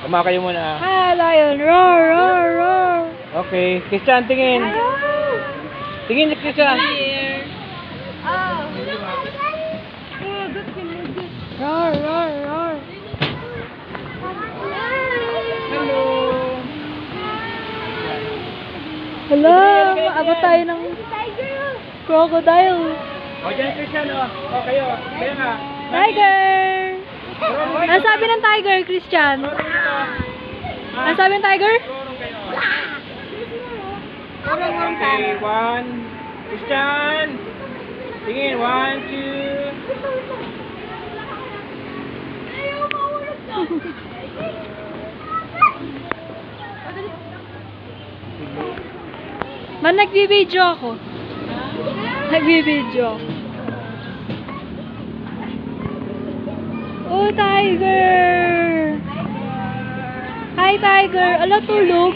Kumakayo muna. Hi, lion. Roar, roar, roar. Okay. Christian, tingin. Tingin si Christian. Roar, roar, roar. Hello. Hala, maabot tayo ng crocodile. O, dyan Christian, o. O, kayo. Kaya nga. Tiger! Ano sabi ng tiger, Christian? Ano sabi ng tiger? Okay, one. Christian. Tingin, 1, 2. Man, nagbibideo ako. Nagbibideo ako. Oh, tiger! Hi, tiger! Ala, tulog.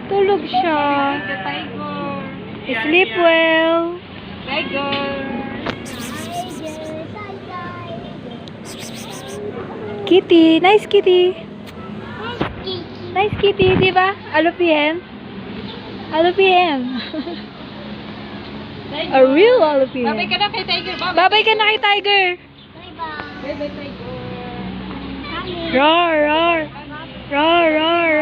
Tulog siya. Sleep well. Kitty. Nice kitty. Nice kitty, di ba? Alupien. Alupien. A real alupien. Babay ka na kay Tiger. Babay ka na kay tiger. Bye-bye, Tiger. Roar, roar. Roar, roar, roar.